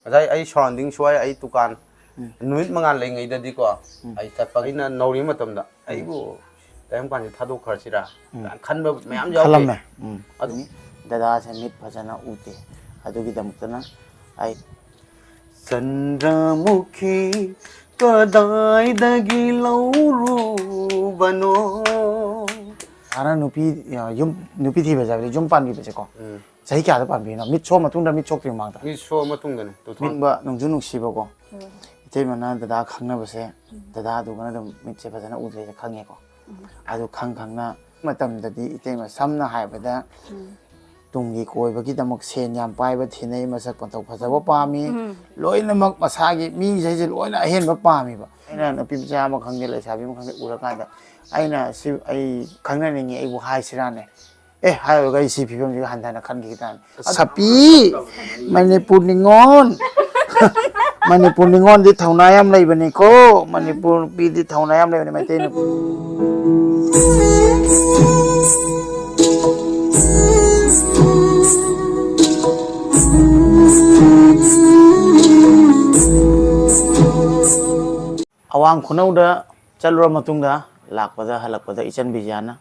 I surrounding sway I tukan nuit mangan lengay di ko ay tatpagin na nori matamda ay go tayong kanji thado kharsira khan ba mayam jaw khalam adu dada se mit phajana ute adu gi damutana ai Chandramukhi kadai dagi lauru bano ana nupi nupi thi baja jum pan bi baje ko sahi kya da pan bi na mit so matung da mit chok tri mang da mit so matung da ne to min ba nungju nungsi ba ko Eteima na dada khangna base dada du gana da mit se bajana udre se khange ko adu khangna matam da di Eteima samna hai bada tunggi koi bagi damak sen yam pai ba thinai masak pantok phajaba pami loina mak masagi mi jai je loina ahen ba pami ba aina na pim cha ma khangge le sabi ma khangge ura ka da aina si ai khangna ningi ai bu hai sirane hai ga si phibam ji han thana khan gi tan sapi manipur ningon manipur ningon di thauna yam lai bani ko manipur pi di thauna yam lai bani mai te ni awang khunau da chalura matung da lakpada halakpada ichan bijana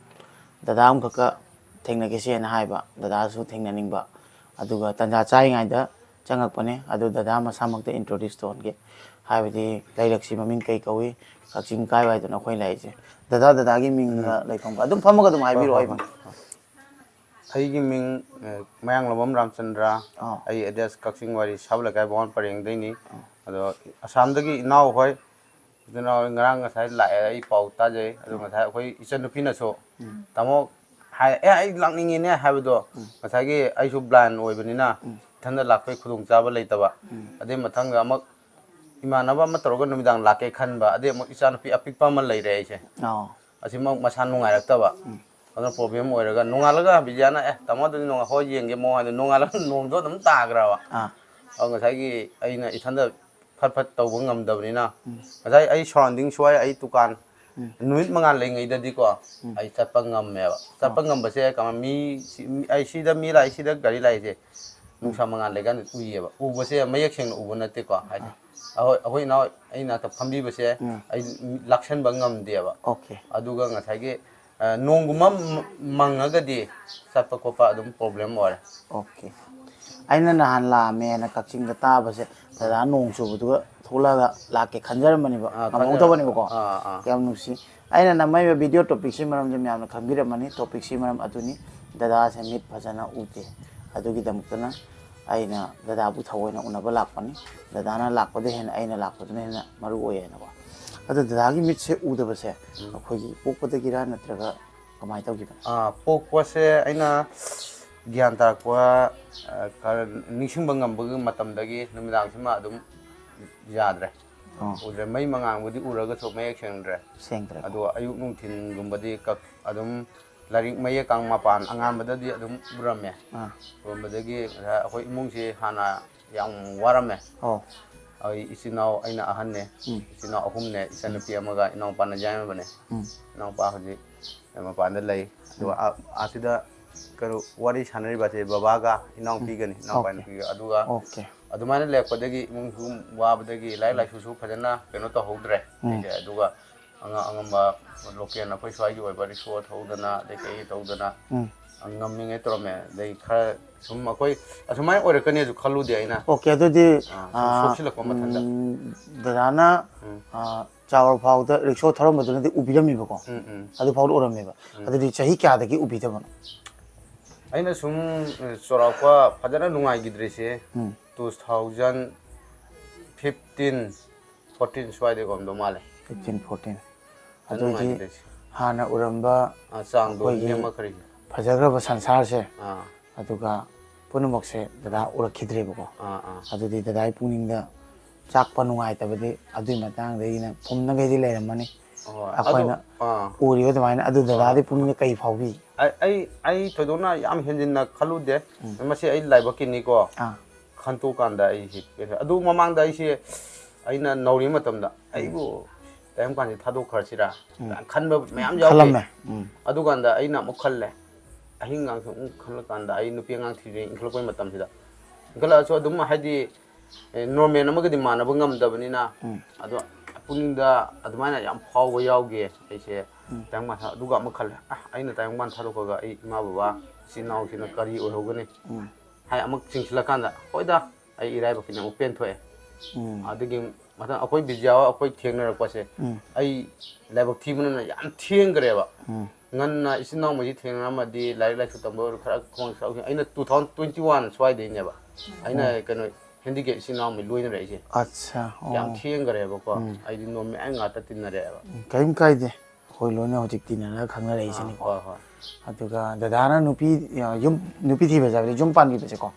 dada am kaka thengna ke se na haiba dada su thengna ningba aduga tanja chai ngai da changak pane adu dada ma samak da introduce ton ge haibadi lairak si maming kai kawi kakching kai wai da na khoi lai je dada gi ming laifam ba adum phamaga dum haibi roi ba ai gi ming mayang lobam Ramchandra ai address kakching wari sabla kai bon pareng dei ni ado asam dagi naw hoi dina ngarang ngasai lai ai pau ta je ado ngasai khoi ichan nupi na so tamo hai ai lakning ne haibo ngasai gi ai su blind oi bani na thanda lakai khudung chaba leitaba ade mathang ga mak imanaba ma toroga numidang lakai khanba ade mak ichan nupi apikpa ma lei re ai se asima masan nungai raktaba ada problem oiraga nungalaga bijana tamo duni nunga ho yenge mo ade nungala nong do dum tagrawa ngasai gi aina ithanda phat phat tawba ngamdabni na ngasai ai surrounding swai ai tukan nuit mangan lengay di ko ay chatpa ngammeba chatpa ngambase kama mi ai sida mi lai sida gari lai je nungsa mangan legan uyeba ubase mayak seng ubona te ko ahoi na aina ta phambi base ai lakshan bangam deba okay aduga ngasai gi nonguma mangaga di chatpa kopa adum problem ore okay aina na han la me na kakching da ta base dada nong su bu thola ga la ke khanjar mani ba among to bani ko kyam nusi aina na mai video topic si maram jam yam na khambira mani topic si maram atuni dada se mit phajana ute adu gi damutana aina dada bu thawai na unaba lakpani dada na lakpade hen aina lakpadne na maru oye na ba adu dada gi mit se uda base akhoi gi pokpada gi ra natraga kamai taw gi ba pokwa se aina gyan tarakwa nixing bangam bagi matam dagi numidang sima adum yadre udre mai mangang budi uraga so mayak sengdre adu ayuk nungthin gumbadi kak adum laring mayak kang mapan angan badadi adum burame badagi akoi imung si hana yang warame ai isinau aina ahanne isinau ahumne isanapi amaga inau pana jayma bane inau pa hoji mapan da lai adu asida karo wari sanari base babaga inong pigani inong pan piga aduga adumana lekpadagi mung wabadagi lai lai su phajana keno to hodre aduga angamba local na phoi swai gi oi bari so thodana de kai thodana angam nge trome dei kha sum akoi asumai ore kane ju khalu de aina okay adu di social ko mathanda dana chawar phau da rickshaw thoram baduna di ubirami ba ko adu phau orame ba adu di chahi kya da gi ubidaba aina sum sorakwa phajana nungai gidrese 2015 14 swai de gomdo male 15 14 adu di hana uramba sang do yema khari phajagra ba sansar se aduga punumak se dada urakidre ba ko adu di dada puning da chak pa nungai ta badi adu matang de ina phumna ge di leiramani akoina uri ba damaina adu dada di puning kai phaubi ai thodona yam henjin na khalu de mase ai laiba kini ko khantu kanda ai adu mamang da ai se aina nauri matam da ai bu tayam kan thadu kharsira khanba mayam jaw adu kanda aina mo khalle ahing ngang su khal kanda ai nupi ngang thi ring khal koi matam sida gala so dum haidi normal amagadi manaba ngamdabanina ado puninda adumana yam phawba yawge aise tangma aduga amakhal aina tangman tharukaga ai ima baba sinau sina kari ohogani hai amak chingsilakanda hoida ai iraiba kina open thoe adigi mata akoi bijawa akoi thengnarakpase ai laibak thibuna yam thengreba nganna isinau maji thengnamadi lai lai sutambo khara khong sau aina 2021 swaideineba aina kano hindi isinau mai loina raise acha yam thengreba ko ai di no me ngata tinareba kaim kaide hoi loina hojik tinana khangna raise ni ko aduga dadana nupi nupi thiba jabli jum pan bi bese ko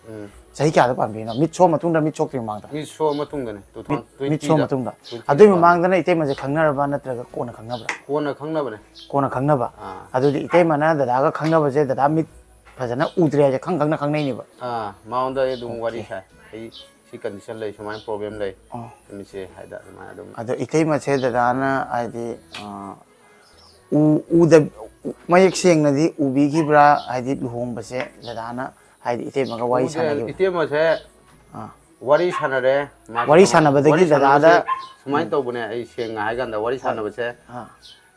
sahi kya da pan bi na mit so matungda mit chok ting mangda mit so matungda ne 2020 mit so matungda adu mi mangda na ite maje khangna ba natraga kona khangna ba kona khangna ba adu di ite mana dada ga khangna ba je dada mit phajana udre je khangna khangnai ni ba maunda e dum wari sai ai si condition lei samai problem lei mi se haida ma dum adu ite ma che dada na ai di u da mayek seng na di ubi ki bra ai di luhong ba se dada na ai di ite ma ga wai sana gi ite ma se wari sanare wari sana ba dagi dada da samai to bune ai seng hai ganda wari sana ba se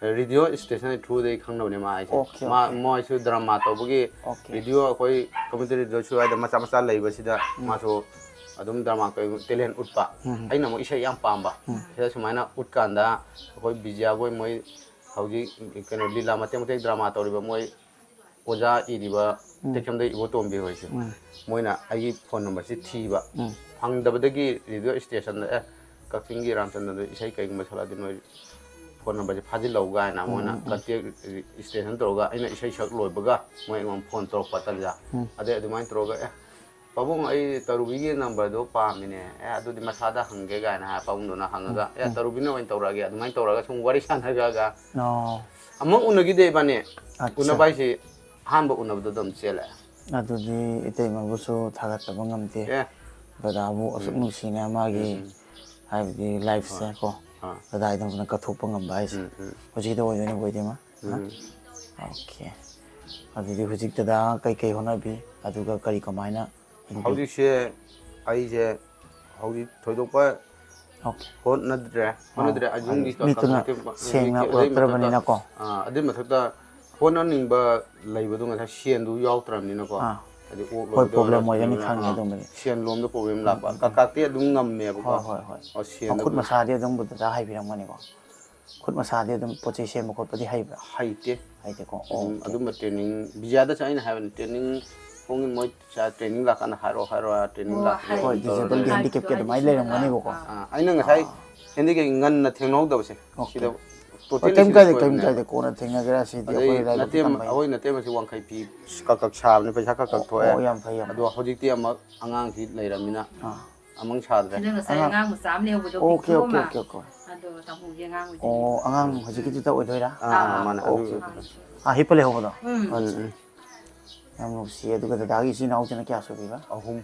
radio station through the khangno ne ma ai ma mo su drama to bugi video koi commentary do chu ai da macha macha lei ba sida ma so adum drama ko talent utpa ai na mo isai yam pamba se sumaina utkanda koi bijia goi moi hauji kano lila mate mate drama to riba moi oja iriba tekam dai ibo tombi hoise moina ai phone number si thiba phang dabadagi radio station da kaksingi ramchandra do isai kai masala din noi phone number phaji lauga na mona katte station toga aina isai sak loibaga moi ngom phone tor patalja ade adumai toga pabung ai tarubi gi number do pa mine adu di masada hangge ga na pabung do na hangaga tarubi no in torage adumai toraga sung wari sanaga ga no among unagi de bane unabai si hanba unabdo dam chela adu di ite mabusu thagat tabangam te bada abu asuk nusina magi hai di life se ko bada idam na kathuk pangam bai si hoji do oyone boide ma okay adu di hoji tada kai kai hona bi adu ga kari kamaina hauji se ai je hauji thoidokpa honadre ajung di mituna sengna utrabani na ko adi mathata honaning ba laibadu nga sien du yautram ni na ko adi hoi problem mo yani khang do me sien lom do problem la ba ka te dum ngam me ba ko o sien khut masa de dum bud da hai birang mani ko khut masa de dum pochi sem ko padi hai ba haite ko adu ma training bijada cha ina have training hongin moi cha training la kana haro training la ko disable di handicap ke mai le ram mani ko aina nga sai handicap ngan na thengno da se sida totem ka de ko na thenga gara si di ko la natem awoi natem si wang khai pi ka sha ne paisa ka thoe yam phai yam adu hojik ti ama angang hi leiramina amang sadre angang mu sam ne bu do okay adu tamu ye ngang o angang hojik ti ta oi doira mana adu hipale ho do yam no si adu ka da gi si nau chana kya so bi ba ahum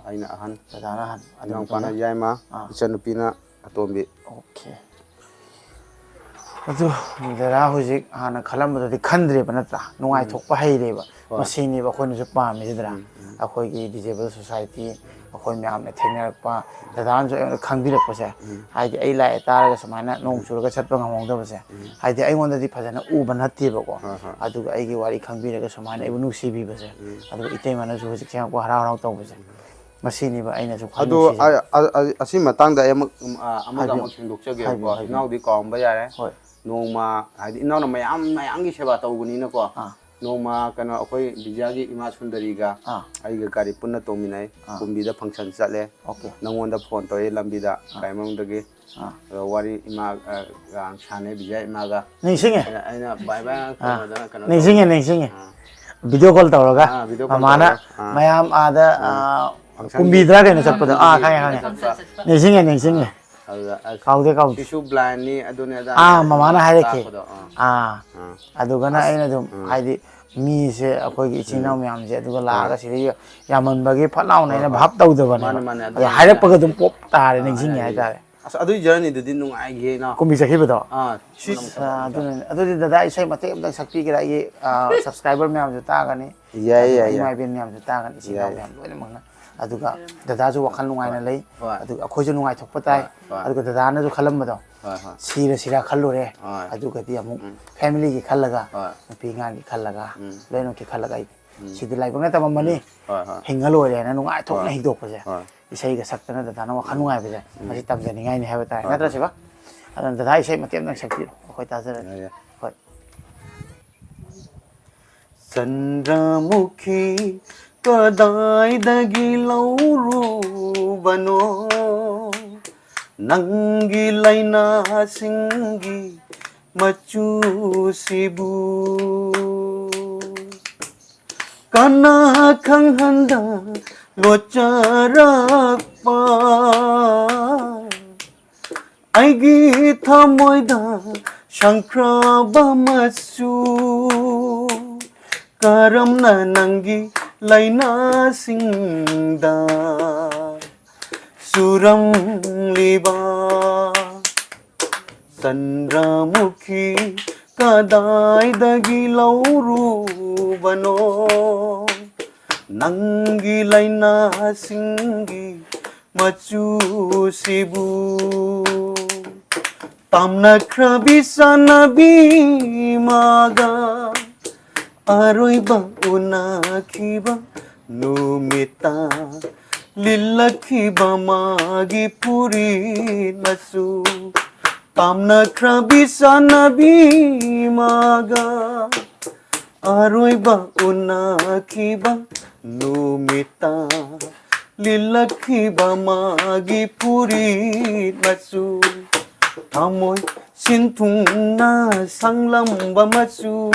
aina ahan dana han adang pana yaima ichanupina atombi okay adu dara hojik hana khalam da khandre ba natra nungai thokpa haire ba masini ba khone su pa mi dra akhoi gi disabled society akhoi myam ne thengna pa dadan jo khangbi rak pa se hai di ai lai tar ga samana nong sur ga chat pa ngong da ba se hai di ai ngon da di phajana u ban hatte ba ko adu ai gi wari khangbi ra ga samana ai nu si bi ba se adu ite mana ju hojik chang ko hara hara taw ba se masini ba aina su adu asi matang da amaga mo sinduk chage ko nau di kom ba yare noma hadi inau na mayam gi seba tawguni na ko noma kana akoi bijagi ima sundari ga ai ga kari punna tominai kumbi da function chale nangon da phone to e lambi da kaimang dagi wari ima gang chane bijai ima ga nei singe aina bye bye kana nei singe video call tawraga mana mayam ada kumbi dra ke na chappa khange nei singe kaude sisu blind ni adune da mamana haireke adugana aina dum haidi mi se akoi gi china myam je aduga la ga siri yaman bagi phanau na bhap tau da bana haire paga dum pop tare ning sing ya tare adu journey du din nung ai ge na kumi sakhi ba do adu dada isai mate am sakti gira ye subscriber myam ju ta ga ni mai ben myam ju ta ga ni sina myam loi mang na aduga dadasu wakal nungaina lei Hoi. aduga akhoisu nungai thokpa tai aduga dadana ju khalambado sira khallure aduga di amu family ki khallaga nupi ngan ki khallaga leno ki khallaga sidi lai banga tama mani hingalore na nungai thokna hidok pase isai ga saktana dadana wakal nungai pase masi tamjani ngai ni haba tai natra siba adan dada isai matem nang sakti khoi tajara hoi Chandramukhi kadaidagi laurubano nangi laina singi machu sibu kana khanghanda locharakpa aigi thamoida shankraba machu karamna nangi laina singda suram liba Chandramukhi kadaidagi laurubano nangi laina singi machu sibu tamna krabisa nabi maga Aroiba unakiba numita lillakiba magi puri nasu tamna krabisa nabi maga Aroiba unakiba numita lillakiba magi puri nasu Tamoy sintungna sanglamba masu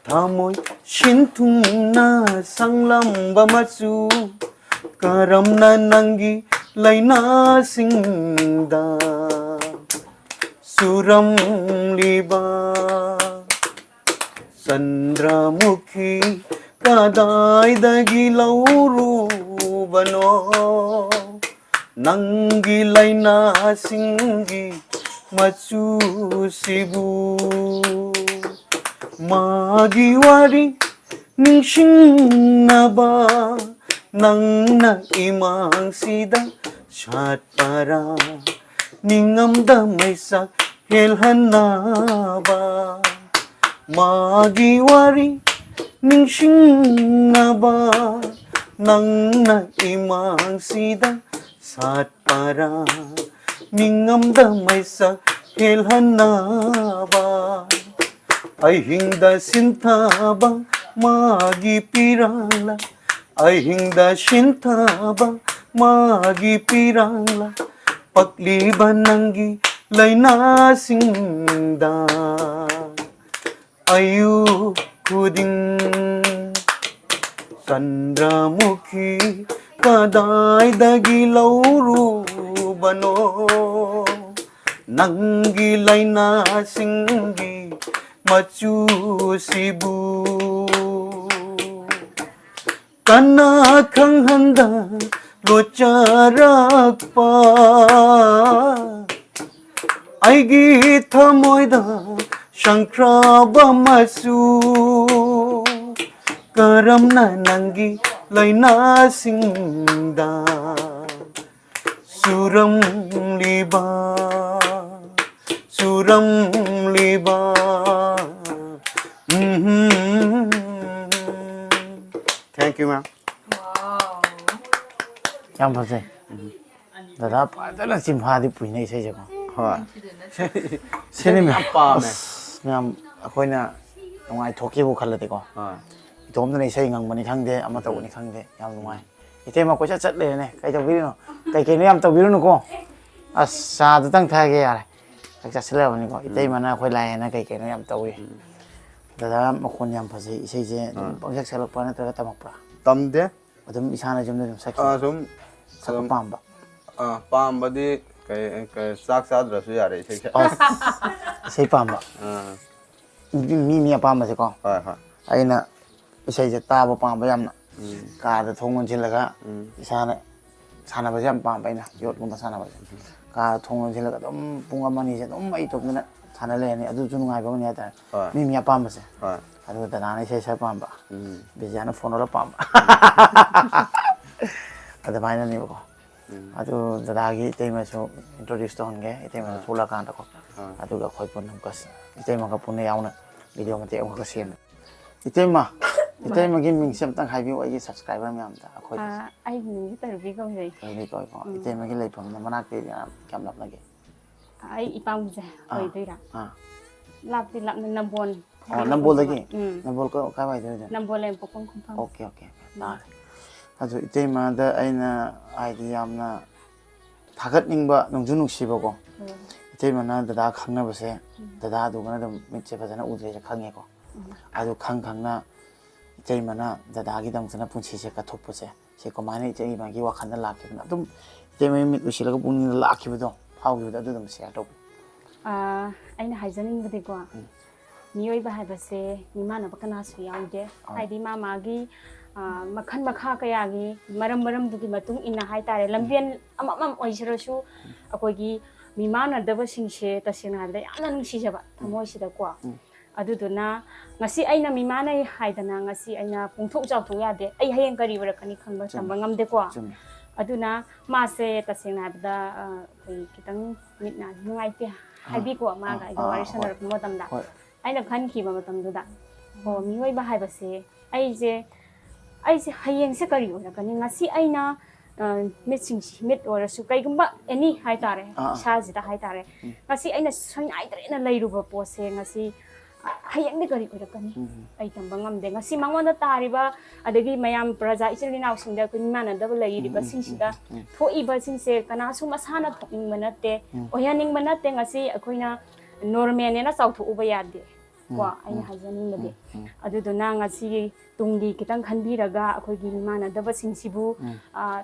Tamoy sintungna sanglamba masu karamna nangi laina singda suram liba Chandramukhi kadaidagi laurubano nangi laina singi machu sibu Magi wari ningshingnaba nangna imang sida shatpara ningamda maisa helhanaba Magi wari ningshingnaba nangna imang sida shatpara ningamda maisa helhanaba Ahingda sintaba magi pirangla Ahingda sintaba magi pirangla Pakliban nangi laina singda Ayu kuding Chandramukhi kadaidagi laurubano nangi laina singi machu sibu kana khanghanda locharakpa aigi thamoida shankraba masu karamna nangi laina singda suram liba Thank you, ma'am. Wow. yam phase dada padala simhadi puine isai jago Hoi. sene me pa me. nyam akoina nungai thoki bu khallade ko Hoi. itomdana isai ngangbani khangde ama tawni khangde yam nungai Eteima ko chat le ne kai tawbirino kai ne yam tawbirino ko asa dang thage yare kai sila bani ko Eteima na khoi lai na kai ne yam tawi dada makon yam phase isai je pangsak salak pa na tra tamakpa Tamde adum isana jumna jum sakhi sum pamba pambadi kai sak sadrasu yare isai isai pamba mi apamba se ko Hoi hoi. aina isai je taba pamba yamna ka da thongon chilaga isana sana ba jam pamba ina yot gumba sana ba ka thongon chilaga dum punga mani se dum ai topna sana le ni adu junu ngai ba ni ata mi apamba se Hoi. adu da na isai sa pamba bijana phone ora pamba ꯑꯗꯨꯃꯥꯏꯅꯅꯦꯕꯀꯣ ꯑꯗꯨ ꯗꯗꯥꯒꯤ ꯏꯇꯩꯃꯁꯨ introduce ꯇꯧꯍꯟꯒꯦ ꯏꯇꯩꯃꯁꯨ ꯊꯣꯛꯂꯛꯑꯀꯥꯟꯗꯀꯣ ꯑꯗꯨꯒ ꯑꯩꯈꯣꯏ ꯄꯨꯟꯅ ꯏꯇꯩꯃꯒ ꯄꯨꯟꯅ ꯌꯥꯎꯅ video ꯃꯇꯦꯛ ꯑꯃꯈꯛ ꯁꯦꯝꯃꯦ ꯏꯇꯩꯃꯒꯤ ꯃꯤꯡꯁꯦ ꯑꯝꯇꯪ ꯍꯥꯏꯕꯤꯌꯨ ꯑꯩꯒꯤ ꯁꯕꯁꯀ꯭ꯔꯥꯏꯕꯔ ꯃꯌꯥꯝꯗ ꯑꯩꯈꯣꯏ ꯑꯩ ꯃꯤꯡꯁꯦ ꯇꯔꯨꯕꯤ ꯀꯧꯖꯩ ꯀꯧꯏꯀꯣ ꯏꯇꯩꯃꯒꯤ ꯂꯩꯐꯝꯅ ꯃꯅꯥꯛꯇꯩꯗꯤ ꯀꯌꯥꯝ ꯂꯥꯞꯅꯒꯦ ꯑꯩ ꯏꯄꯥꯝꯁꯦ ꯑꯣꯏꯗꯣꯏꯔꯥ ꯂꯥꯞꯇꯤ ꯂꯥꯞꯅ ꯅꯝꯕꯣꯜ ꯅꯝꯕꯣꯜꯗꯒꯤ ꯅꯝꯕꯣꯜ ꯀꯥꯏꯋꯥꯏꯗ ꯑꯣꯏꯗꯣꯏꯅꯣ ꯅꯝꯕꯣꯜ ꯄꯣꯛꯐꯝ ꯈꯨꯟꯐꯝ ꯑꯣꯀꯦ ꯇꯥꯔꯦ ꯑꯗꯨ ꯏꯇꯩꯃꯗ ꯑꯩꯅ ꯍꯥꯏꯗꯤ ꯌꯥꯝꯅ ꯊꯥꯒꯠꯅꯤꯡꯕ ꯅꯨꯡꯁꯨ ꯅꯨꯡꯁꯤꯕꯀꯣ 이태임은 dada 강나버세 dada 누구나도 밑에 바자나 우드레 강해고 아주 강나 이태임은 dada기 당선나 분치세가 톱보세 제거 많이 이태임이 와칸다 라키구나 좀 이태임이 밑 우시라고 분이 라키부도 파우기부도 좀 세야도 ꯑꯩꯅ ꯍꯥꯏꯖꯅꯤꯡꯕꯗꯤꯀꯣ ꯃꯤꯑꯣꯏꯕ ꯍꯥꯏꯕꯁꯦ ꯃꯤꯃꯥꯟꯅꯕ ꯀꯅꯥꯁꯨ ꯌꯥꯎꯗꯦ ꯍꯥꯏꯗꯤ ꯃꯥꯒꯤ ꯃꯈꯜ ꯃꯈꯥ ꯀꯌꯥꯒꯤ ꯃꯔꯝꯗꯨꯒꯤ ꯃꯇꯨꯡ ꯏꯟꯅ ꯍꯥꯏꯇꯥꯔꯦ ꯂꯝꯕꯦꯟ ꯑꯃꯃꯝ ꯑꯣꯏꯖꯔꯁꯨ ꯑꯩꯈꯣꯏꯒꯤ ꯃꯤꯃꯥꯟꯅꯗꯕꯁꯤꯡꯁꯦ ꯇꯁꯦꯡꯅ ꯍꯥꯏꯕꯗ ꯌꯥꯝꯅ ꯅꯨꯡꯁꯤꯖꯕ ꯊꯃꯣꯏꯁꯤꯗꯀꯣ ꯑꯗꯨꯗꯨꯅ ꯉꯁꯤ ꯑꯩꯅ ꯃꯤꯃꯥꯟꯅꯩ ꯍꯥꯏꯗꯅ ꯉꯁꯤ ꯑꯩꯅ ꯄꯨꯡꯊꯣꯛ ꯆꯥꯎꯊꯣꯛ ꯌꯥꯗꯦ ꯑꯩ ꯍꯌꯦꯡ ꯀꯔꯤ ꯑꯣꯏꯔꯛꯀꯅꯤ ꯈꯪꯕ ꯇꯝꯕ ꯉꯝꯗꯦꯀꯣ ꯑꯗꯨꯅ ꯃꯥꯁꯦ ꯇꯁꯦꯡꯅ ꯍꯥꯏꯕꯗ ꯑꯩꯈꯣꯏ ꯈꯤꯇꯪ ꯃꯤꯠ ꯅꯥ ꯅꯨꯡꯉꯥꯏꯇꯦ ꯍꯥꯏꯕꯤꯀꯣ ꯃꯥꯒ ꯑꯩꯒ ꯋꯥꯔꯤ ꯁꯥꯟꯅꯔꯛꯄ ꯃꯇꯝꯗ ꯑꯩꯅ ꯈꯟꯈꯤꯕ ꯃꯇꯝꯗꯨꯗ ꯑꯣ ꯃꯤꯑꯣꯏꯕ ꯍꯥꯏꯕꯁꯦ ꯑꯩꯁꯦ ꯍꯌꯦꯡꯁꯦ ꯀꯔꯤ ꯑꯣꯏꯔꯛꯀꯅꯤ ꯉꯁꯤ ꯑꯩꯅ ꯃꯤꯠ ꯑꯣꯏꯔꯁꯨ ꯀꯩꯒꯨꯝꯕ ꯑꯦꯅꯤ ꯍꯥꯏꯇꯥꯔꯦ ꯏꯁꯥꯁꯤꯗ ꯍꯥꯏꯇꯥꯔꯦ ꯉꯁꯤ ꯑꯩꯅ ꯁꯣꯏꯅꯥꯏꯗ꯭ꯔꯦꯅ ꯂꯩꯔꯨꯕ ꯄꯣꯠꯁꯦ ꯉꯁꯤ ꯍꯌꯦꯡꯗꯤ ꯀꯔꯤ ꯑꯣꯏꯔꯛꯀꯅꯤ ꯑꯩ ꯇꯝꯕ ꯉꯝꯗꯦ ꯉꯁꯤ ꯃꯉꯣꯟꯗ ꯇꯥꯔꯤꯕ ꯑꯗꯒꯤ ꯃꯌꯥꯝ ꯄ꯭ꯔꯖꯥ ꯏꯆꯤꯜ ꯏꯅꯥꯎꯁꯤꯡꯗ ꯑꯩꯈꯣꯏ ꯃꯤꯃꯥꯟꯅꯗꯕ ꯂꯩꯔꯤꯕꯁꯤꯡꯁꯤꯗ ꯊꯣꯛꯏꯕꯁꯤꯡꯁꯦ ꯀꯅꯥꯁꯨ ꯃꯁꯥꯅ ꯊꯣꯛꯅꯤꯡꯕ ꯅꯠꯇꯦ ꯑꯣꯏꯍꯟꯅꯤꯡꯕ ꯅꯠꯇꯦ ꯉꯁꯤ ꯑꯩꯈꯣꯏꯅ ꯅꯣꯔꯃꯦꯜꯅꯦꯅ ꯆꯥꯎꯊꯣꯛꯎꯕ ꯌꯥꯗꯦ ꯀꯣ ꯑꯩꯅ ꯍꯥꯏꯖꯅꯤꯡꯕꯗꯤ ꯑꯗꯨꯗꯨꯅ ꯉꯁꯤꯒꯤ ꯇꯨꯡꯒꯤ ꯈꯤꯇꯪ ꯈꯟꯕꯤꯔꯒ ꯑꯩꯈꯣꯏꯒꯤ ꯃꯤꯃꯥꯟꯅꯗꯕꯁꯤꯡꯁꯤꯕꯨ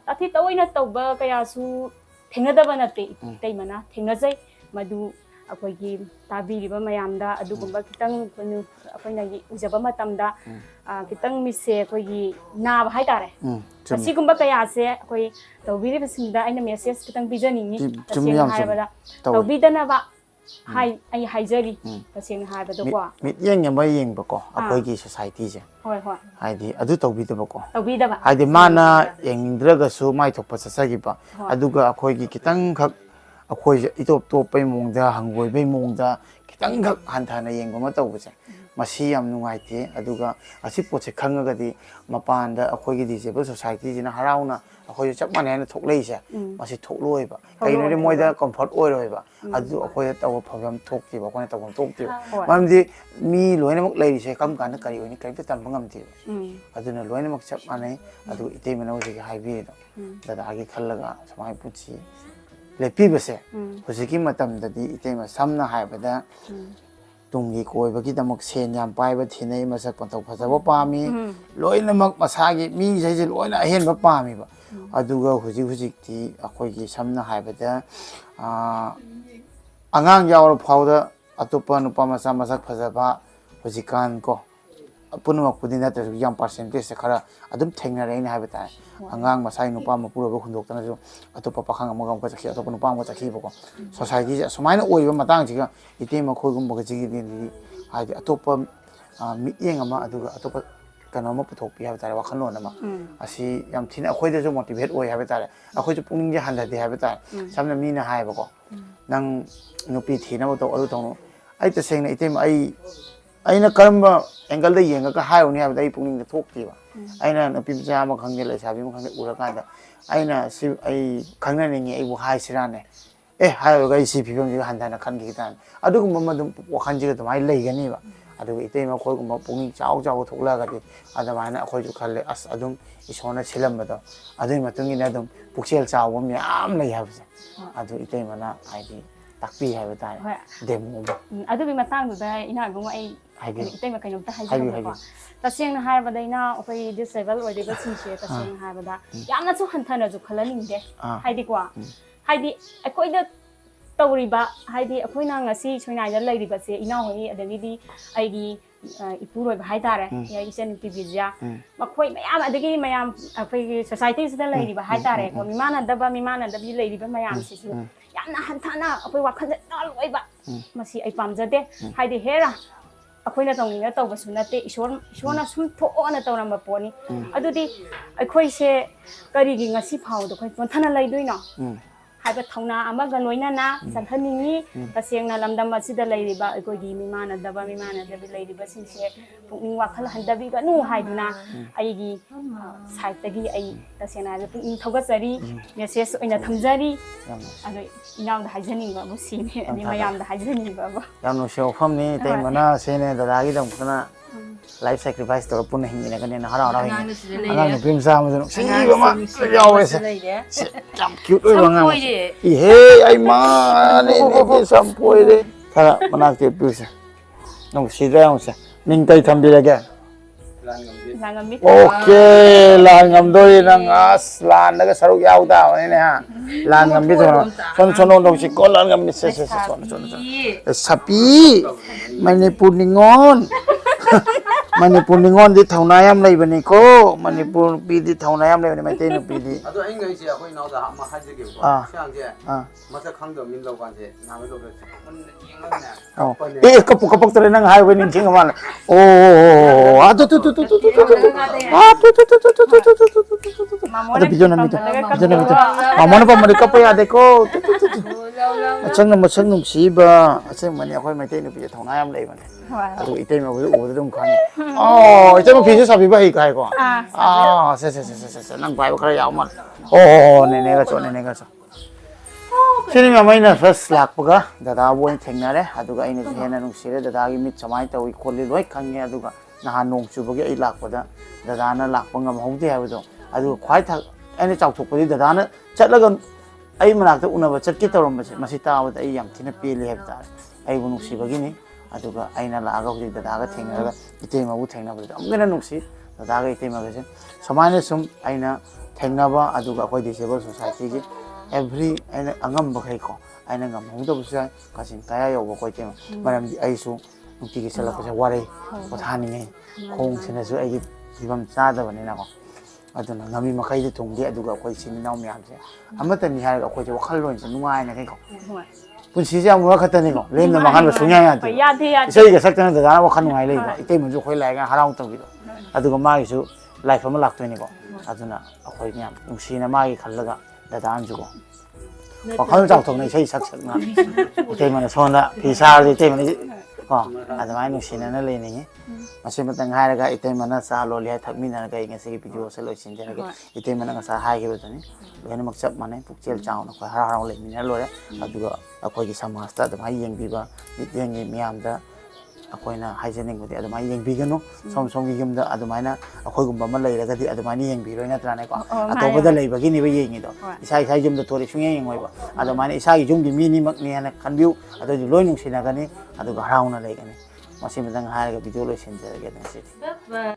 ꯇꯥꯊꯤ ꯇꯑꯣꯏꯅ ꯇꯧꯕ ꯀꯌꯥꯁꯨ ꯊꯦꯡꯅꯗꯕ ꯅꯠꯇꯦ 이태임ꯅ ꯊꯦꯡꯅꯖꯩ ꯃꯗꯨ ꯑꯩꯈꯣꯏꯒꯤ ꯇꯥꯕꯤꯔꯤꯕ ꯃꯌꯥꯝꯗ ꯑꯗꯨꯒꯨꯝꯕ ꯈꯤꯇꯪ ꯑꯩꯈꯣꯏꯅ ꯎꯖꯕ ꯃꯇꯝꯗꯈꯤꯇꯪ ꯃꯤꯠꯁꯦ ꯑꯩꯈꯣꯏꯒꯤ ꯅꯥꯕ ꯍꯥꯏꯇꯥꯔꯦ ꯑꯁꯤꯒꯨꯝꯕ ꯀꯌꯥꯁꯦ ꯑꯩꯈꯣꯏ ꯇꯧꯕꯤꯔꯤꯕꯁꯤꯡꯗ ꯑꯩꯅ ꯃꯦꯁꯦꯖ ꯈꯤꯇꯪ ꯄꯤꯖꯅꯤꯡꯉꯤ ꯇꯁꯦꯡꯅ ꯍꯥꯏꯔꯕꯗ ꯇꯧꯕꯤꯗꯅꯕ ꯑꯩ ꯍꯥꯏꯖꯔꯤ ꯇꯁꯦꯡꯅ ꯍꯥꯏꯕꯗꯀꯣ ꯃꯤꯠꯌꯦꯡ ꯑꯃ ꯌꯦꯡꯕꯀꯣ ꯑꯩꯈꯣꯏꯒꯤ ꯁꯣꯁꯥꯏꯇꯤꯁꯦ ꯍꯣꯏ ꯍꯥꯏꯗꯤ ꯑꯗꯨ ꯇꯧꯕꯤꯗꯕꯀꯣ ꯇꯧꯕꯤꯗꯕ ꯍꯥꯏꯗꯤ ꯃꯥꯅ ꯌꯦꯡꯅꯤꯡꯗ꯭ꯔꯒꯁꯨ ꯃꯥꯏ ꯊꯣꯛꯄ ꯆꯠꯆꯈꯤꯕ ꯑꯗꯨꯒ ꯑꯩꯈꯣꯏꯒꯤ ꯈꯤꯇꯪꯈꯛ ꯑꯩꯈꯣꯏꯁꯦ ꯏꯇꯣꯞ ꯇꯣꯞꯄꯩ ꯃꯑꯣꯡꯗ ꯍꯪꯒꯣꯏꯕꯩ ꯃꯑꯣꯡꯗ ꯈꯤꯇꯪꯈꯛ ꯍꯟꯊꯅ ꯌꯦꯡꯕ ꯑꯃ ꯇꯧꯕꯁꯦ ꯃꯁꯤ ꯌꯥꯝ ꯅꯨꯡꯉꯥꯏꯇꯦ ꯑꯗꯨꯒ ꯑꯁꯤ ꯄꯣꯠꯁꯦ ꯈꯪꯉꯒꯗꯤ ꯃꯄꯥꯟꯗ ꯑꯩꯈꯣꯏꯒꯤ ꯗꯤꯖꯦꯕꯜ ꯁꯣꯁꯥꯏꯇꯤꯁꯤꯅ ꯍꯔꯥꯎꯅ ꯑꯩꯈꯣꯏꯁꯨ ꯆꯞ ꯃꯥꯟꯅꯩꯅ ꯊꯣꯛꯂꯛꯏꯁꯦ ꯃꯁꯤ ꯊꯣꯛꯂꯣꯏꯕ ꯀꯩꯅꯣꯗꯤ ꯃꯣꯏꯗ ꯀꯝꯐꯣꯔꯠ ꯑꯣꯏꯔꯣꯏꯕ ꯑꯗꯨ ꯑꯩꯈꯣꯏꯗ ꯇꯧꯕ ꯐꯕꯝ ꯊꯣꯛꯇꯦꯕ ꯑꯩꯈꯣꯏꯅ ꯇꯧꯐꯝ ꯊꯣꯛꯇꯦꯕ ꯃꯔꯝꯗꯤ ꯃꯤ ꯂꯣꯏꯅꯃꯛ ꯂꯩꯔꯤꯁꯦ ꯀꯔꯝ ꯀꯥꯟꯗ ꯀꯔꯤ ꯑꯣꯏꯅꯤ ꯀꯔꯤꯝꯇ ꯇꯝꯕ ꯉꯝꯗꯦꯕ ꯑꯗꯨꯅ ꯂꯣꯏꯅꯃꯛ ꯆꯞ ꯃꯥꯟꯅꯩ ꯑꯗꯨ 이태임ꯅ ꯍꯧꯖꯤꯛ ꯍꯥꯏꯕꯤꯔꯤꯗꯣ ꯗꯗꯥꯒꯤ ꯈꯜꯂꯒ ꯁꯨꯃꯥꯏꯅ ꯄꯨꯟꯁꯤ ꯂꯦꯞꯄꯤꯕꯁꯦ ꯍꯧꯖꯤꯛꯀꯤ ꯃꯇꯝꯗꯗꯤ 이태임ꯅ ꯁꯝꯅ ꯍꯥꯏꯕꯗ ꯇꯨꯡꯒꯤ ꯀꯣꯏꯕꯒꯤꯗꯃꯛ ꯁꯦꯟ ꯌꯥꯝ ꯄꯥꯏꯕ ꯊꯤꯅꯩ ꯃꯁꯛ ꯃꯇꯧ ꯐꯖꯕ ꯄꯥꯝꯃꯤ ꯂꯣꯏꯅꯃꯛ ꯃꯁꯥꯒꯤ ꯃꯤꯁꯤꯡꯁꯦ ꯂꯣꯏꯅ ꯑꯍꯦꯟꯕ ꯄꯥꯝꯃꯤꯕ ꯑꯗꯨꯒ ꯍꯧꯖꯤꯛꯇꯤ ꯑꯩꯈꯣꯏꯒꯤ ꯁꯝꯅ ꯍꯥꯏꯕꯗ ꯑꯉꯥꯡ ꯌꯥꯎꯔ ꯐꯥꯎꯗ ꯑꯇꯣꯞꯄ ꯅꯨꯄꯥ ꯃꯆꯥ ꯃꯁꯛ ꯐꯖꯕ ꯍꯧꯖꯤꯛꯀꯥꯟ ꯀꯣ ꯄꯨꯝꯅꯃꯛꯄꯨꯗꯤ ꯅꯠꯇ꯭ꯔꯁꯨ ꯌꯥꯝ ꯄꯥꯔꯁꯦꯟꯇꯦꯖꯁꯦ ꯈꯔ ꯑꯗꯨꯝ ꯊꯦꯡꯅꯔꯛꯏꯅꯦ ꯍꯥꯏꯕ ꯇꯥꯔꯦ ꯑꯉꯥꯡ ꯃꯁꯥꯒꯤ ꯅꯨꯄꯥ ꯃꯄꯨꯔꯣꯏꯕ ꯍꯨꯟꯗꯣꯛꯇꯅꯁꯨ ꯑꯇꯣꯞꯄ ꯄꯥꯈꯪ ꯑꯃꯒ ꯑꯃꯨꯛꯀ ꯆꯠꯈꯤ ꯑꯇꯣꯞꯄ ꯅꯨꯄꯥ ꯑꯃꯒ ꯆꯠꯈꯤꯕꯀꯣ ꯁꯣꯁꯥꯏꯇꯤꯁꯦ ꯑꯁꯨꯃꯥꯏꯅ ꯑꯣꯏꯕ ꯃꯇꯥꯡꯁꯤꯒ 이태임 ꯑꯩꯈꯣꯏꯒꯨꯝꯕꯒꯁꯤꯒꯤꯗꯤ ꯍꯥꯏꯗꯤ ꯑꯇꯣꯞꯄ ꯃꯤꯠꯌꯦꯡ ꯑꯃ ꯑꯗꯨꯒ ꯑꯇꯣꯞꯄ ꯀꯩꯅꯣ ꯑꯃ ꯄꯨꯊꯣꯛꯄꯤ ꯍꯥꯏꯕ ꯇꯥꯔꯦ ꯋꯥꯈꯜꯂꯣꯟ ꯑꯃ ꯑꯁꯤ ꯌꯥꯝ ꯊꯤꯅ ꯑꯩꯈꯣꯏꯗꯁꯨ ꯃꯣꯇꯤꯚꯦꯠ ꯑꯣꯏ ꯍꯥꯏꯕ ꯇꯥꯔꯦ ꯑꯩꯈꯣꯏꯁꯨ ꯄꯨꯛꯅꯤꯡꯁꯦ ꯍꯟꯊꯗꯦ ꯍꯥꯏꯕ ꯇꯥꯔꯦ ꯁꯝꯅ ꯃꯤꯅ ꯍꯥꯏꯌꯦꯕꯀꯣ ꯅꯪ ꯅꯨꯄꯤ ꯊꯤꯅꯕ ꯇꯧ ꯑꯗꯨ ꯇꯧꯅꯨ ꯑꯩ ꯇꯁꯦꯡꯅ 이태임 ꯑꯩꯅ ꯀꯔꯝꯕ ꯑꯦꯡꯒꯜꯗ ꯌꯦꯡꯉꯒ ꯍꯥꯏꯔꯨꯅꯤ ꯍꯥꯏꯕꯗ ꯑꯩ ꯄꯨꯛꯅꯤꯡꯗ ꯊꯣꯛꯇꯦꯕ ꯑꯩꯅ ꯅꯨꯄꯤ ꯃꯆꯥ ꯑꯃ ꯈꯪꯗꯦ ꯂꯩꯁꯥꯕꯤ ꯑꯃ ꯈꯪꯗꯦ ꯎꯔꯀꯥꯟꯗ ꯑꯩꯅ ꯑꯩ ꯈꯪꯅꯅꯤꯡꯉꯤ ꯑꯩꯕꯨ ꯍꯥꯏꯁꯤꯔꯥꯅꯦ ꯍꯥꯏꯔꯨꯔꯒ ꯑꯩ ꯁꯤ ꯐꯤꯕꯝꯁꯤꯒ ꯍꯟꯊꯅ ꯈꯟꯈꯤꯒ ꯇꯥꯔꯦ ꯑꯗꯨꯒꯨꯝꯕ ꯑꯗꯨꯝ ꯋꯥꯈꯜꯁꯤꯒ ꯑꯗꯨꯃꯥꯏꯅ ꯂꯩꯒꯅꯦꯕ ꯑꯗꯨꯒ 이태임 ꯑꯩꯈꯣꯏꯒꯨꯝꯕ ꯄꯨꯛꯅꯤꯡ ꯆꯥꯎ ꯊꯣꯛꯂꯛꯑꯒꯗꯤ ꯑꯗꯨꯃꯥꯏꯅ ꯑꯩꯈꯣꯏꯁꯨ ꯈꯜꯂꯦ ꯑꯁ ꯑꯗꯨꯝ ꯏꯁꯣꯔꯅ ꯁꯤꯜꯂꯝꯕꯗꯣ ꯑꯗꯨꯒꯤ ꯃꯇꯨꯡ ꯏꯟꯅ ꯑꯗꯨꯝ ꯄꯨꯛꯆꯦꯜ ꯆꯥꯎꯕ ꯃꯌꯥꯝ ꯂꯩ ꯍꯥꯏꯕꯁꯦ ꯑꯗꯨ 이태임ꯅ ꯍꯥꯏꯗꯤ ꯇꯥꯛꯄꯤ ꯍꯥꯏꯕ ꯇꯥꯔꯦ ꯗꯦꯃꯣ ꯑꯗꯨꯒꯤ ꯃꯇꯥꯡꯗꯨꯗ 이나ꯕꯨꯡ ꯑꯩ 이태임 ꯀꯩꯅꯣꯝꯇ ꯍꯥꯏꯖꯔꯝꯕꯀꯣ ꯇꯁꯦꯡꯅ ꯍꯥꯏꯔꯕꯗ ꯑꯩꯈꯣꯏ ꯗꯤꯁꯦꯕꯜ ꯑꯣꯏꯔꯤꯕꯁꯤꯡꯁꯦ ꯇꯁꯦꯡꯅ ꯍꯥꯏꯕꯗ ꯌꯥꯝꯅꯁꯨ ꯍꯟꯊꯅꯁꯨ ꯈꯜꯍꯟꯅꯤꯡꯗꯦ ꯍꯥꯏꯗꯤꯀꯣ ꯍꯥꯏꯗꯤ ꯑꯩꯈꯣꯏꯗ ꯇꯧꯔꯤꯕ ꯍꯥꯏꯗꯤ ꯑꯩꯈꯣꯏꯅ ꯉꯁꯤ ꯁꯣꯏꯅꯥꯏꯗ ꯂꯩꯔꯤꯕꯁꯦ ꯏꯅꯥꯎꯍꯣꯏ ꯑꯗꯒꯤꯗꯤ ꯑꯩꯒꯤ ꯏꯄꯨꯔꯣꯏꯕ ꯍꯥꯏꯇꯥꯔꯦ ꯏꯆꯟꯅꯨꯄꯤ ꯕꯤꯖꯤꯌꯥ ꯃꯈꯣꯏ ꯃꯌꯥꯝ ꯑꯗꯒꯤ ꯃꯌꯥꯝ ꯑꯩꯈꯣꯏꯒꯤ ꯁꯣꯁꯥꯏꯇꯤꯁꯤꯗ ꯂꯩꯔꯤꯕ ꯍꯥꯏꯇꯥꯔꯦꯀꯣ ꯃꯤꯃꯥꯟꯅꯗꯕꯤ ꯂꯩꯔꯤꯕ ꯃꯌꯥꯝꯁꯤꯁꯨ ꯌꯥꯝꯅ ꯍꯟꯊꯅ ꯑꯩꯈꯣꯏ ꯋꯥꯈꯜꯗ ꯗꯜ ꯑꯣꯏꯕ ꯃꯁꯤ ꯑꯩ ꯄꯥꯝꯖꯗꯦ ꯍꯥꯏꯗꯤ ꯍꯦꯔꯥ ꯑꯩꯈꯣꯏꯅ ꯇꯧꯅꯤꯡꯅ ꯇꯧꯕꯁꯨ ꯅꯠꯇꯦ ꯏꯁꯣꯔꯅ ꯁꯨꯝ ꯊꯣꯛꯑꯣꯅ ꯇꯧꯔꯝꯕ ꯄꯣꯠꯅꯤ ꯑꯗꯨꯗꯤ ꯑꯩꯈꯣꯏꯁꯦ ꯀꯔꯤꯒꯤ ꯉꯁꯤ ꯐꯥꯎꯗ ꯑꯩꯈꯣꯏ ꯄꯣꯟꯊꯅ ꯂꯩꯗꯣꯏꯅꯣ ꯍꯥꯏꯕ ꯊꯧꯅꯥ ꯑꯃꯒ ꯂꯣꯏꯅꯅ ꯆꯠꯍꯟꯅꯤꯡꯉꯤ ꯇꯁꯦꯡꯅ ꯂꯝꯗꯝ ꯑꯁꯤꯗ ꯂꯩꯔꯤꯕ ꯑꯩꯈꯣꯏꯒꯤ ꯃꯤꯃꯥꯟꯅꯗꯕꯤ ꯂꯩꯔꯤꯕꯁꯤꯡꯁꯦ ꯄꯨꯛꯅꯤꯡ ꯋꯥꯈꯜ ꯍꯟꯊꯕꯤꯒꯅꯨ ꯍꯥꯏꯗꯨꯅ ꯑꯩꯒꯤ ꯁꯥꯏꯠꯇꯒꯤ ꯑꯩ ꯇꯁꯦꯡꯅ ꯍꯥꯏꯕ ꯄꯨꯛꯅꯤꯡ ꯊꯧꯒꯠꯆꯔꯤ ꯃꯦꯁꯦꯖ ꯑꯣꯏꯅ ꯊꯝꯖꯔꯤ ꯑꯗꯣ ꯏꯅꯥꯎꯗ ꯍꯥꯏꯖꯅꯤꯡꯕꯕꯨ ꯁꯤꯅꯤ ꯑꯗꯩ ꯃꯌꯥꯝꯗ ꯍꯥꯏꯖꯅꯤꯡꯕꯕꯨ ꯌꯥꯝ ꯅꯨꯡꯁꯤꯕ ꯋꯥꯐꯝꯅꯤ ꯏꯇꯩꯃꯅ ꯁꯦꯅꯦ ꯗꯗꯥꯒꯤꯗꯃꯛꯇꯅ ꯂꯥꯏꯐ ꯁꯦꯀ꯭ꯔꯤꯐꯥꯏꯁ ꯇꯧꯔ ꯄꯨꯟꯅ ꯍꯤꯡꯃꯤꯟꯅꯒꯅꯤꯅ ꯍꯔꯥꯎ ꯍꯔꯥꯎ ꯑꯉꯥꯡ ꯅꯨꯄꯤ ꯃꯆꯥ ꯑꯃꯁꯨ ꯅꯨꯡꯁꯤꯕ ꯑꯃ ꯌꯥꯎꯋꯦ ꯁꯦ ꯌꯥꯝ ꯀ꯭ꯌꯨꯠ ꯑꯣꯏꯕ ꯑꯉꯥꯡ 이해 아이마네 네게 삼포이래 자 만나게 뷰세 농sidra 용세 닝따이 탐비라게 오케이 란 감도이 랑 아스 란 내가 사룩 야우다 오네네 하란 감비 손 농시 꼴란 감비 세세세 손 사피 마니푸르 닝온 Manipur ningon di thauna yam leibani ko Manipur pi di thauna yam leibani mai tenu pi di ado ai ngai se akoi nau da ma ha je ge ko sang je masa khang do min lo kan je na me lo de mun yeng na e kapuk tare nang hai we ning king ma o a tu ada bijona mamona pa mari kapo ya de ko achang nung si ba achang mani akoi mai tenu pi thauna yam leibani adu Eteima bu u dum khang Eteima pi se sabi ba hi kai ko se nang bai ba khara yaw ma ne ga cho Sini mamaina first lakpaga dada boy thengnare aduga aina hena nungsire dada gi mit samai tawi kholi loi khange aduga naha nong chubagi ai lakpada dada na lakpa ngam haude habdo adu khwai thak aina chawthokpadi dada na chatlaga ai manakta unaba chatki tawrambase masi taawada ai yam thina peli habta ai bu nungsibagi ni aduga aina laaga hujik dada ga thengnaraga Eteima bu thengnabada amgena nungsi dada ga Eteima ga samaina sum aina thengnaba aduga khoi disabled society gi every angam bakai ko aina ngam hongda busa kasin kaya yo ko tema maram di aisu nungti gi sala ko ware ko thani ngai khong sina su ai jibam chada bani na ko aduna ngami makai de tongdi aduga ko sin naw myam se amata ni har ko je wakhal lon se nungai na kai ko punsi ja mu khatani ko lem na mahan sunya ya de sei ga sakta na da wakhal nungai le Eteima ju khoi lai ga harau taw gi aduga ma gi su life ma lak to ni ko aduna khoi nyam nungsina ma gi khallaga dadan jugo wakal chawthoknai sei saksakna Eteima sona pisar Eteima ko adamai nungsina na leningi masi matang hairaga Eteima na sa loli ha thakmina ga ngasi video se loisin jaraga Eteima na sa hai gi botani loina makchap mane pukchel chauna ko harau lemina lore aduga akoi gi samasta adamai yengbiba mityengi miyamda akoina haijening budi adamai yengbigano som gi yumda adamaina akoi gumba ma leiraga di adamani yengbiroi natra ne ko atobada leibagi ni ba yengi do isa yumda tori sunye yengoi ba adamaina isa gi yumgi mini makni hana khanbiu adodi loi nungsina gani aduga harauna leigani masi madang haraga video loi senjara ge